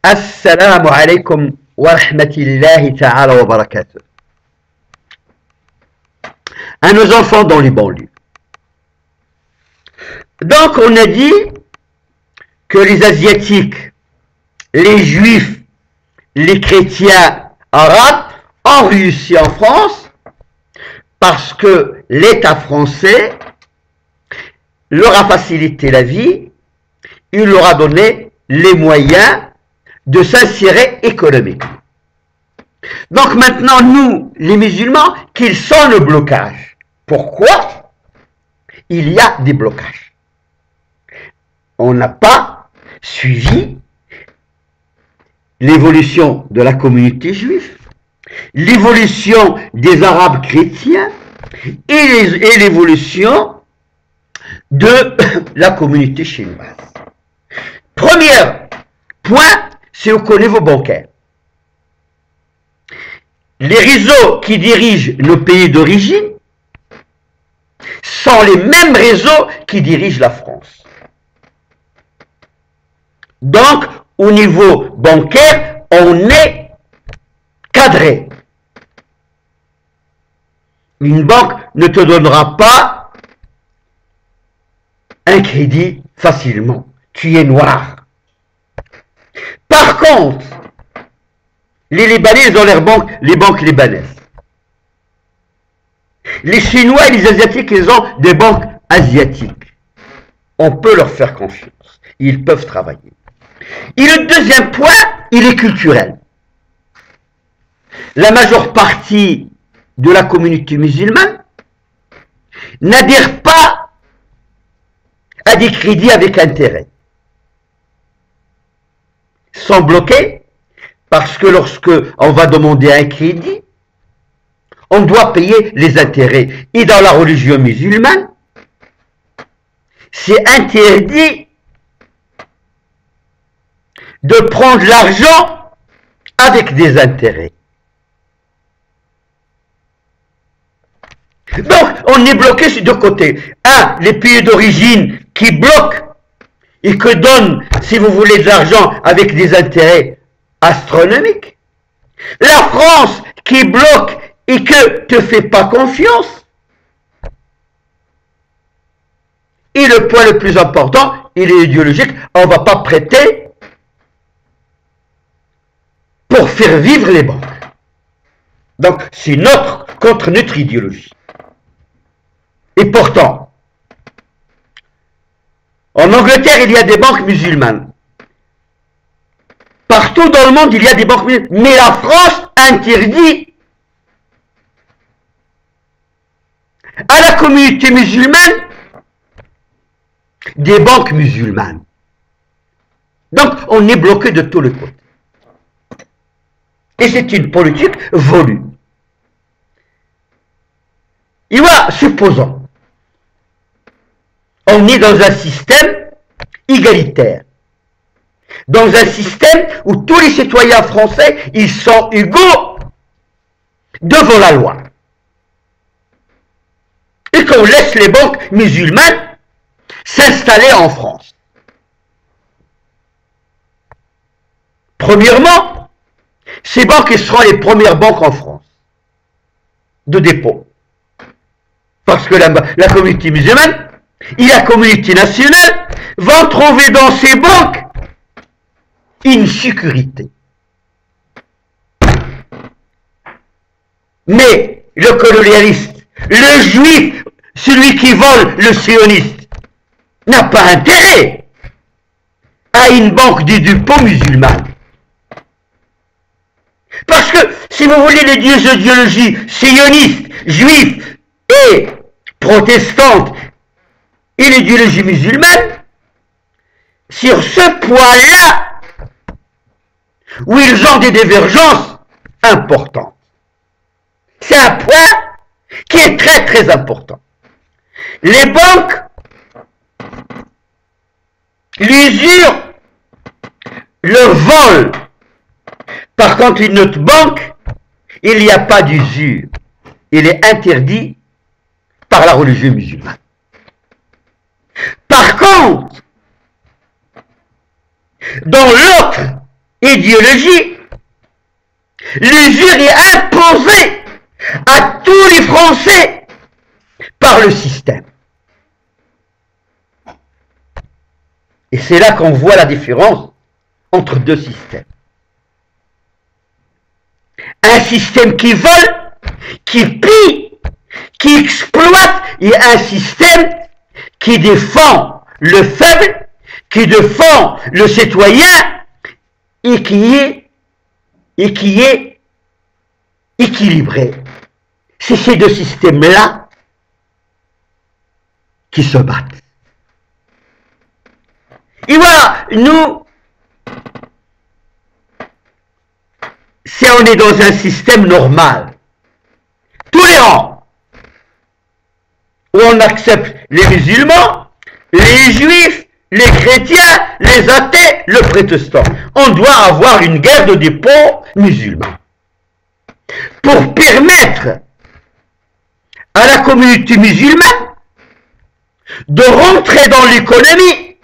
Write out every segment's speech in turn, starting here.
Assalamu alaikum wa rahmatullahi ta'ala wa barakatuh. À nos enfants dans les banlieues. Donc on a dit que les Asiatiques, les Juifs, les chrétiens arabes ont réussi en France parce que l'État français leur a facilité la vie, il leur a donné les moyens de s'insérer économiquement. Donc maintenant, nous, les musulmans, qu'ils sont le blocage. Pourquoi? Il y a des blocages. On n'a pas suivi l'évolution de la communauté juive, l'évolution des Arabes chrétiens et l'évolution de la communauté chinoise. Premier point, c'est au niveau bancaire. Les réseaux qui dirigent nos pays d'origine sont les mêmes réseaux qui dirigent la France. Donc, au niveau bancaire, on est cadré. Une banque ne te donnera pas un crédit facilement. Tu es noir. Par contre, les Libanais, ils ont les banques libanaises. Les Chinois et les Asiatiques, ils ont des banques asiatiques. On peut leur faire confiance. Ils peuvent travailler. Et le deuxième point, il est culturel. La majeure partie de la communauté musulmane n'adhère pas à des crédits avec intérêt. Sont bloqués parce que lorsque on va demander un crédit, on doit payer les intérêts. Et dans la religion musulmane, c'est interdit de prendre l'argent avec des intérêts. Donc, on est bloqué sur deux côtés. Un, les pays d'origine qui bloquent et que donnent, si vous voulez, de l'argent avec des intérêts astronomiques. La France qui bloque et que te fait pas confiance. Et le point le plus important, il est idéologique, on ne va pas prêter pour faire vivre les banques. Donc, c'est contre notre idéologie. Et pourtant, en Angleterre, il y a des banques musulmanes. Partout dans le monde, il y a des banques musulmanes. Mais la France interdit à la communauté musulmane des banques musulmanes. Donc, on est bloqué de tous les côtés. Et c'est une politique voulue. Et voilà, supposons, on est dans un système égalitaire. Dans un système où tous les citoyens français, ils sont égaux devant la loi. Et qu'on laisse les banques musulmanes s'installer en France. Premièrement, ces banques seront les premières banques en France de dépôt. Parce que la communauté musulmane et la communauté nationale vont trouver dans ces banques une sécurité. Mais le colonialiste, le juif, celui qui vole le sioniste, n'a pas intérêt à une banque de dépôt musulmane. Parce que, si vous voulez, les deux idéologies sionistes, juifs et protestantes, et l'idéologie musulmane, sur ce point-là, où ils ont des divergences importantes. C'est un point qui est très très important. Les banques, l'usure, le vol. Par contre, une autre banque, il n'y a pas d'usure. Il est interdit par la religion musulmane. Par contre, dans l'autre idéologie, l'usure est imposée à tous les Français par le système. Et c'est là qu'on voit la différence entre deux systèmes. Un système qui vole, qui pille, qui exploite, et un système qui défend le faible, qui défend le citoyen et qui est équilibré. C'est ces deux systèmes-là qui se battent. Et voilà, nous, si on est dans un système normal, tolérant, où on accepte les musulmans, les juifs, les chrétiens, les athées, le protestant, on doit avoir une guerre de dépôt musulman. Pour permettre à la communauté musulmane de rentrer dans l'économie,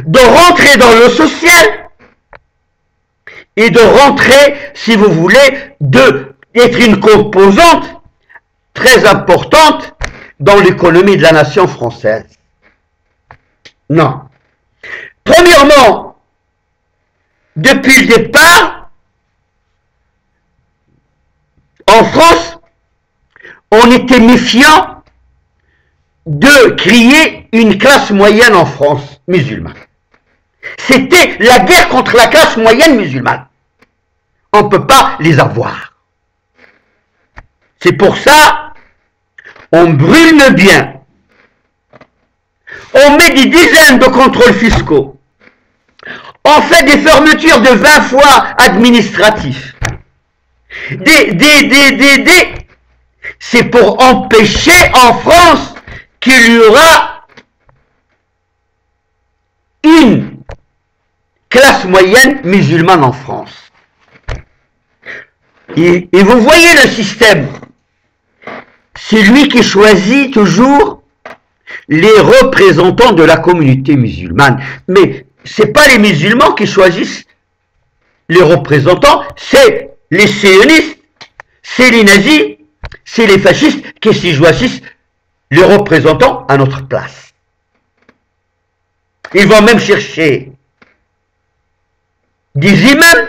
de rentrer dans le social et de rentrer, si vous voulez, d'être une composante très importante dans l'économie de la nation française. Non. Premièrement, depuis le départ, en France, on était méfiant de créer une classe moyenne en France musulmane. C'était la guerre contre la classe moyenne musulmane. On ne peut pas les avoir. C'est pour ça, on brûle le bien. On met des dizaines de contrôles fiscaux. On fait des fermetures de 20 fois administratifs. C'est pour empêcher en France qu'il y aura une classe moyenne musulmane en France. Et vous voyez le système. C'est lui qui choisit toujours les représentants de la communauté musulmane. Mais ce n'est pas les musulmans qui choisissent les représentants, c'est les sionistes, c'est les nazis, c'est les fascistes qui choisissent les représentants à notre place. Ils vont même chercher des imams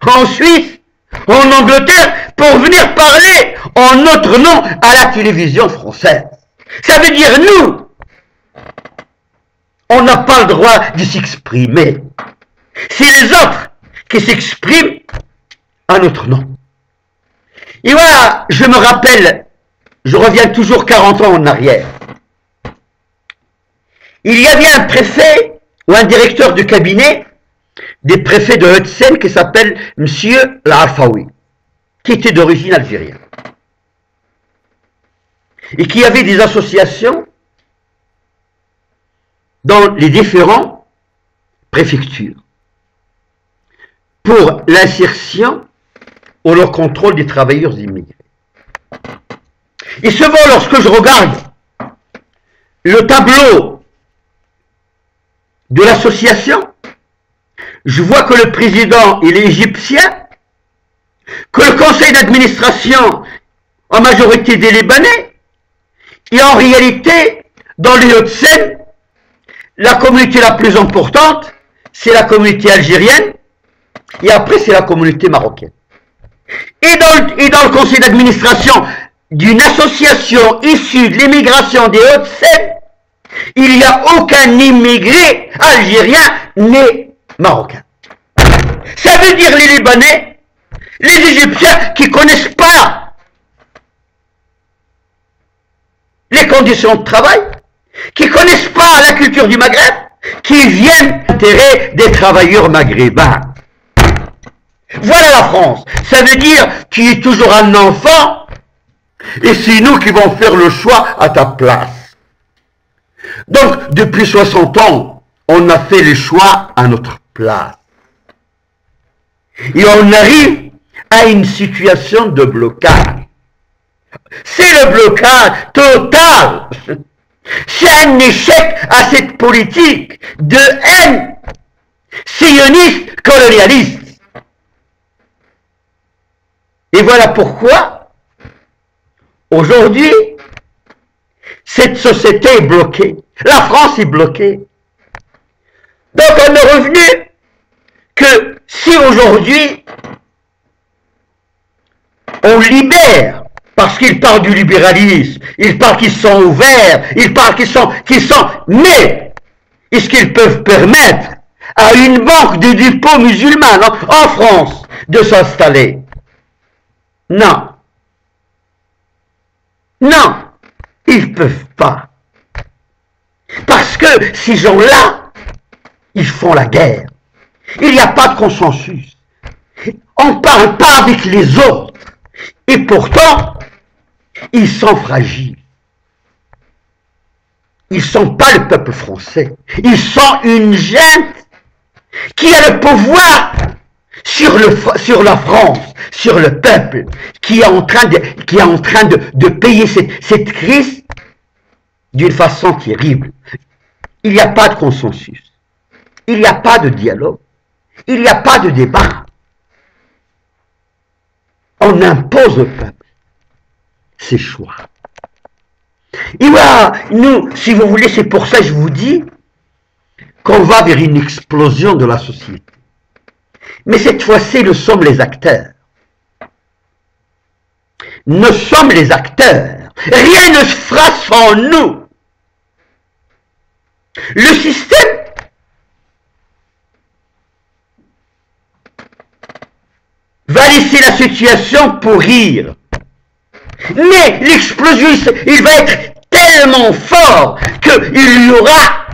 en Suisse, en Angleterre, pour venir parler en notre nom à la télévision française. Ça veut dire nous, on n'a pas le droit de s'exprimer. C'est les autres qui s'expriment à notre nom. Et voilà, je me rappelle, je reviens toujours 40 ans en arrière. Il y avait un préfet ou un directeur de cabinet des préfets de Haute-Seine qui s'appelle M. L'Arfaoui, qui était d'origine algérienne. Et qui avait des associations dans les différentes préfectures pour l'insertion ou le contrôle des travailleurs immigrés. Et souvent, lorsque je regarde le tableau de l'association, je vois que le président il est égyptien, que le conseil d'administration en majorité des Libanais, et en réalité, dans les Hauts-de-Seine, la communauté la plus importante, c'est la communauté algérienne, et après c'est la communauté marocaine. Et dans le conseil d'administration d'une association issue de l'immigration des Hauts-de-Seine, il n'y a aucun immigré algérien né marocain. Ça veut dire les Libanais, les Égyptiens qui ne connaissent pas les conditions de travail, qui ne connaissent pas la culture du Maghreb, qui viennent intégrer des travailleurs maghrébins. Voilà la France. Ça veut dire qu'il est toujours un enfant et c'est nous qui vont faire le choix à ta place. Donc, depuis 60 ans, on a fait les choix à notre place. Et on arrive à une situation de blocage. C'est le blocage total. C'est un échec à cette politique de haine sionistes colonialistes. Et voilà pourquoi, aujourd'hui, cette société est bloquée. La France est bloquée. Donc on est revenu que si aujourd'hui on libère, parce qu'ils parlent du libéralisme, ils parlent qu'ils sont ouverts, ils parlent qu'ils sont, mais est-ce qu'ils peuvent permettre à une banque de dépôt musulmane en France de s'installer? Non. Non, ils ne peuvent pas. Parce que ces gens-là, ils font la guerre. Il n'y a pas de consensus. On ne parle pas avec les autres. Et pourtant, ils sont fragiles. Ils ne sont pas le peuple français. Ils sont une junte qui a le pouvoir sur la France, sur le peuple, qui est en train de payer cette crise d'une façon terrible. Il n'y a pas de consensus. Il n'y a pas de dialogue. Il n'y a pas de débat. On impose au peuple ses choix. Et voilà, nous, si vous voulez, c'est pour ça que je vous dis qu'on va vers une explosion de la société. Mais cette fois-ci, nous sommes les acteurs. Nous sommes les acteurs. Rien ne se fera sans nous. Le système va laisser la situation pourrir. Mais l'explosion, il va être tellement fort qu'il y aura